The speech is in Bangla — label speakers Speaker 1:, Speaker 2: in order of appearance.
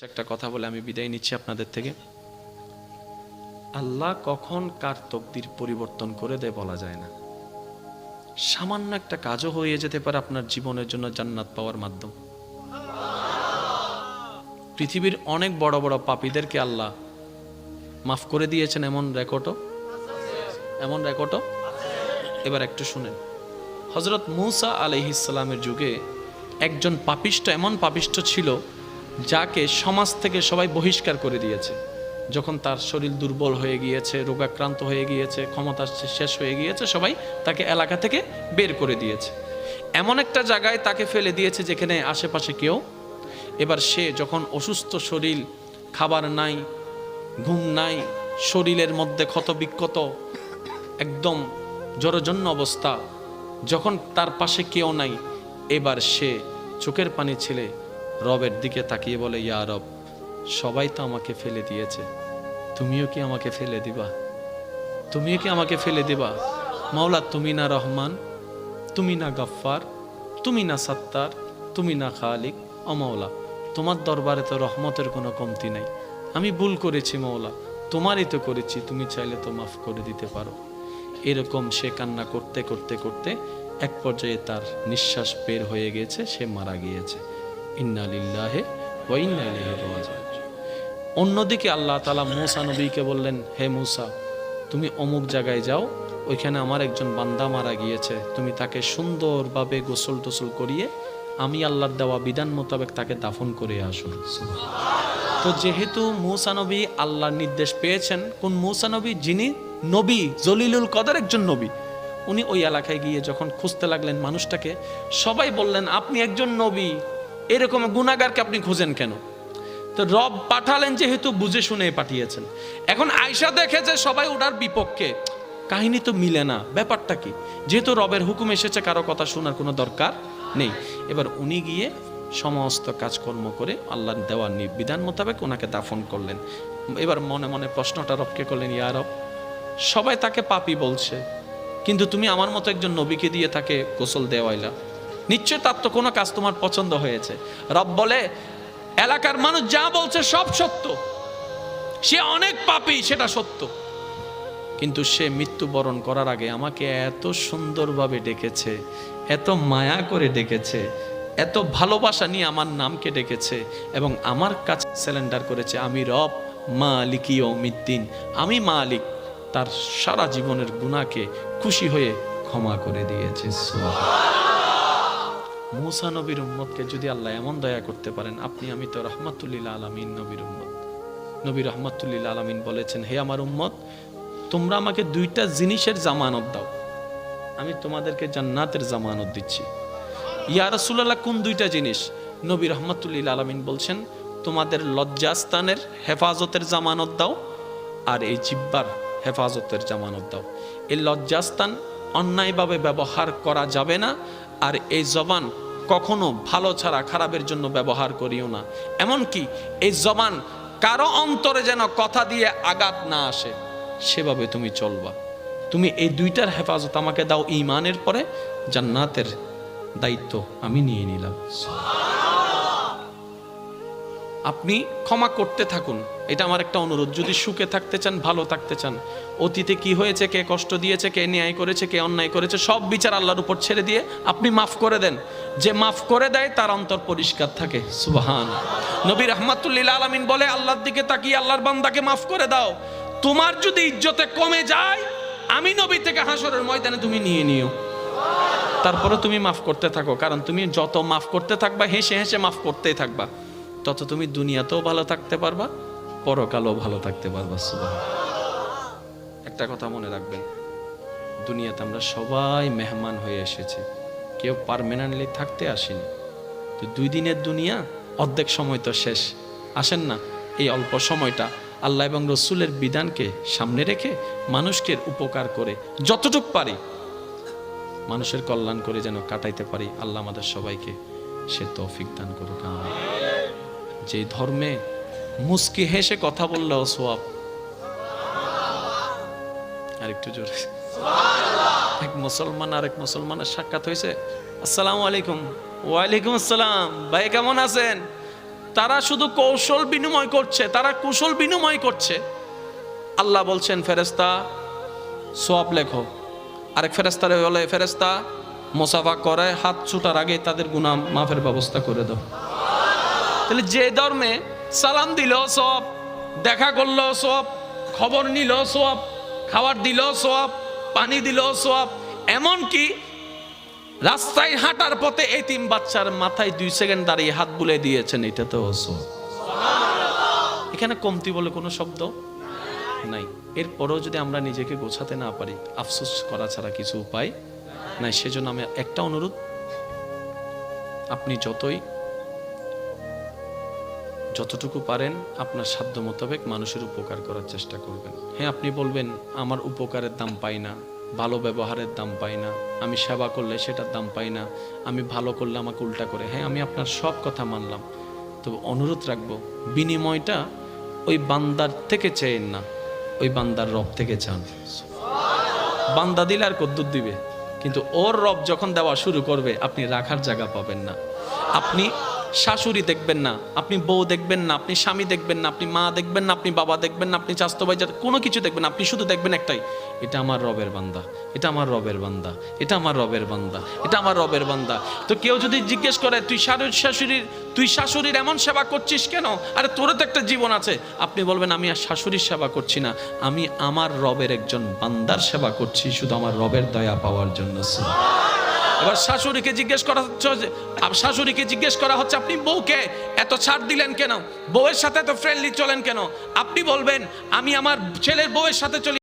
Speaker 1: একটা কথা বলে আমি বিদায় নিচ্ছি আপনাদের থেকে। আল্লাহ কখন কার তকদির পরিবর্তন করে দেয় বলা যায় না। সামান্য একটা কাজও হয়ে যেতে পারে আপনার জীবনের জন্য জান্নাত পাওয়ার মাধ্যম। পৃথিবীর অনেক বড় বড় পাপীদেরকে আল্লাহ মাফ করে দিয়েছেন, এমন রেকর্ডও এবার একটু শুনেন। হযরত মূসা আলাইহিস সালামের যুগে একজন পাপিষ্ঠ, এমন পাপিষ্ঠ ছিল যাকে সমাজ থেকে সবাই বহিষ্কার করে দিয়েছে। যখন তার শরীর দুর্বল হয়ে গিয়েছে, রোগাক্রান্ত হয়ে গিয়েছে, ক্ষমতা শেষ হয়ে গিয়েছে, সবাই তাকে এলাকা থেকে বের করে দিয়েছে। এমন একটা জায়গায় তাকে ফেলে দিয়েছে যেখানে আশেপাশে কেউ। এবার সে যখন অসুস্থ শরীর, খাবার নাই, ঘুম নাই, শরীরের মধ্যে ক্ষত বিক্ষত, একদম জরজন্য অবস্থা, যখন তার পাশে কেউ নাই, এবার সে চোখের পানি ছেলে রবের দিকে তাকিয়ে বলে, ইয়া রব, সবাই তো আমাকে ফেলে দিয়েছে, তুমিও কি আমাকে ফেলে দিবা? মাওলা, তুমি না রহমান, তুমি না গফফার, তুমি না সত্তার, তুমি না খালিক। ও মাওলা, তোমার দরবারে তো রহমতের কোনো কমতি নাই। আমি ভুল করেছি মাওলা, তোমারই তো করেছি, তুমি চাইলে তো মাফ করে দিতে পারো। এরকম সে কান্না করতে করতে করতে এক পর্যায়ে তার নিঃশ্বাস বের হয়ে গেছে, সে মারা গিয়েছে। ইন্না লিল্লাহি ওয়া ইন্না ইলাইহি রাজিউন। অন্যদিকে আল্লাহ তাআলা মূসা নবীকে বললেন, হে মূসা, তুমি অমুক জায়গায় যাও, ওইখানে আমার একজন বান্দা মারা গিয়েছে, তুমি তাকে সুন্দরভাবে গোসল টোসল করিয়ে আমি আল্লাহর দেওয়া বিধান মোতাবেক তাকে দাফন করে আসুন। তো যেহেতু মূসা নবী আল্লাহর নির্দেশ পেয়েছেন, কোন মূসা নবী? যিনি নবী, জলিলুল কদর একজন নবী। উনি ওই এলাকায় গিয়ে যখন খুঁজতে লাগলেন মানুষটাকে, সবাই বললেন, আপনি একজন নবী, এরকম গুনাহগারকে আপনি খুঁজেন কেন? তো রব পাঠালেন, যেহেতু বুঝে শুনে পাঠিয়েছেন। এখন আয়েশা দেখে যে সবাই ওটার বিপক্ষে, কাহিনী তো মিলে না, ব্যাপারটা কি? যেহেতু রবের হুকুম এসেছে, কারো কথা শোনার কোনো দরকার নেই। এবার উনি গিয়ে সমস্ত কাজকর্ম করে আল্লাহর দেওয়া বিধান মোতাবেক ওনাকে দাফন করলেন। এবার মনে মনে প্রশ্নটা রবকে করলেন, ইয়া রব, সবাই তাকে পাপী বলছে, কিন্তু তুমি আমার মতো একজন নবীকে দিয়ে তাকে গোসল দেওয়াইলা, নিশ্চয় তার তো কোনো কাজ তোমার পছন্দ হয়েছে। রব বলে, এলাকার মানুষ যা বলছে সব সত্য, সে অনেক পাপী, সেটা সত্য, কিন্তু সে মৃত্যুবরণ করার আগে আমাকে এত সুন্দরভাবে ডেকেছে, এত মায়া করে ডেকেছে, এত ভালোবাসা নিয়ে আমার নামকে ডেকেছে এবং আমার কাছে স্যালেন্ডার করেছে, আমি রব মালিকি ইয়াউমিদ্দিন, আমি মালিক। তার সারা জীবনের গুনাহকে খুশি হয়ে ক্ষমা করে দিয়েছে। মূসা নবীর উম্মতকে যদি আল্লাহ এমন দয়া করতে পারেন, আপনি আমি তো রাহমাতুল লিল আলামিন নবীর উম্মত। নবী রাহমাতুল লিল আলামিন বলেছেন, হে আমার উম্মত, তোমরা আমাকে দুইটা জিনিসের জামানত দাও, আমি তোমাদেরকে জান্নাতের জামানত দিচ্ছি। ইয়া রাসূলুল্লাহ, কোন দুইটা জিনিস? নবী রাহমাতুল লিল আলামিন বলছেন, তোমাদের লজ্জাস্থানের হেফাজতের জামানত দাও, আর এই জিহ্বার হেফাজতের জামানত দাও। এই লজ্জাস্থান অন্যায়ভাবে ব্যবহার করা যাবে না, আর এই জবান কখনো ভালো ছাড়া খারাপের জন্য ব্যবহার করিও না। এমনকি এই জবান কারো অন্তরে যেন কথা দিয়ে আঘাত না আসে, সেভাবে তুমি চলবা। তুমি এই দুইটার হেফাজত আমাকে দাও, ঈমানের পরে জান্নাতের দায়িত্ব আমি নিয়ে নিলাম। আপনি ক্ষমা করতে থাকুন, এটা আমার একটা অনুরোধ। যদি সুখে থাকতে চান, ভালো থাকতে চান, অতীতে কি হয়েছে, কে কষ্ট দিয়েছে, কে ন্যায় করেছে, কে অন্যায় করেছে, সব বিচার আল্লাহর উপর ছেড়ে দিয়ে আপনি মাফ করে দেন। যে মাফ করে দেয় তার অন্তর পরিষ্কার থাকে। সুবহান। নবী রাহমাতুল লিল আলামিন বলে, আল্লাহর দিকে তাকিয়ে আল্লাহর বান্দাকে মাফ করে দাও। তোমার যদি ইজ্জতে কমে যায়, আমি নবী থেকে হাসরের ময়দানে তুমি নিয়ে নিও, তারপরে তুমি মাফ করতে থাকো। কারণ তুমি যত মাফ করতে থাকবা, হেসে হেসে মাফ করতেই থাকবা, তত তুমি দুনিয়াতেও ভালো থাকতে পারবা, পরকালেও ভালো থাকতে পারবা। একটা কথা মনে রাখবেন, দুনিয়াতে আমরা সবাই মেহমান হয়ে এসেছি, কেউ পার্মানেন্টলি থাকতে আসেনি। তো 2 দিনের দুনিয়া, অর্ধেক সময় তো শেষ। আসেন না, এই অল্প সময়টা আল্লাহ এবং রসুলের বিধানকে সামনে রেখে মানুষকে উপকার করে যতটুকু পারি মানুষের কল্যাণ করে যেন কাটাইতে পারি। আল্লাহ আমাদের সবাইকে সে তৌফিক দান করুক। যে ধর্মে মুস্কি হেসে কথা বললেও সওয়াব, আরেকটু জোরে, এক মুসলমান আরেক মুসলমানের সাক্ষাৎ হয়েছে, আসসালামু আলাইকুম। ওয়ালাইকুম আসসালাম, ভাই কেমন আছেন? তারা শুধু কৌশল বিনিময় করছে, তারা কুশল বিনিময় করছে। আল্লাহ বলছেন ফেরেশতা সওয়াব লেখো, আরেক ফেরেশতারে বলে ফেরেশতা মুসাফা করে হাত ছুটার আগে তাদের গুনাহ মাফের ব্যবস্থা করে দাও। তাহলে যে ধর্মে সালাম দিল সওয়াব, দেখা করলো সওয়াব, খবর নিল সওয়াব, খাবার দিল সওয়াব, পানি দিল সওয়াব, এমনকি রাস্তায় হাঁটার পথে এতিম বাচ্চার মাথায় 2 সেকেন্ড দাঁড়িয়ে হাত বুলিয়ে দিয়েছেন, এটা তো সওয়াব। এখানে কমতি বলে কোনো শব্দ নাই। এরপরেও যদি আমরা নিজেকে গোছাতে না পারি, আফসোস করা ছাড়া কিছু উপায় নাই। সেজন্য আমি একটা অনুরোধ, আপনি যতটুকু পারেন আপনার সাধ্য মোতাবেক মানুষের উপকার করার চেষ্টা করবেন। হ্যাঁ, আপনি বলবেন আমার উপকারের দাম পাই না, ভালো ব্যবহারের দাম পাই না, আমি সেবা করলে সেটার দাম পাই না, আমি ভালো করলে আমাকে উল্টা করে। হ্যাঁ, আমি আপনার সব কথা মানলাম, তবে অনুরোধ রাখবো বিনিময়টা ওই বান্দার থেকে চেয়েন না, ওই বান্দার রব থেকে চান। বান্দা দিলে আর কদ্দুর দিবে, কিন্তু ওর রব যখন দেওয়া শুরু করবে আপনি রাখার জায়গা পাবেন না। আপনি শাশুড়ি দেখবেন না, আপনি বউ দেখবেন না, আপনি স্বামী দেখবেন না, আপনি মা দেখবেন না, আপনি বাবা দেখবেন না, আপনি চাচাতো ভাই কোনো কিছু দেখবেন না। আপনি শুধু দেখবেন একটাই, এটা আমার রবের বান্দা, এটা আমার রবের বান্দা, এটা আমার রবের বান্দা, এটা আমার রবের বান্দা। তো কেউ যদি জিজ্ঞেস করে তুই শাশুড়ির এমন সেবা করছিস কেন, আরে তোরও তো একটা জীবন আছে, আপনি বলবেন আমি আর শাশুড়ির সেবা করছি না, আমি আমার রবের একজন বান্দার সেবা করছি, শুধু আমার রবের দয়া পাওয়ার জন্য। এবার শাশুড়িকে জিজ্ঞেস করা হচ্ছে আপনি বউকে এত ছাড় দিলেন কেন, বউয়ের সাথে এত ফ্রেন্ডলি চলেন কেন? আপনি বলবেন আমি আমার ছেলের বউয়ের সাথে চলি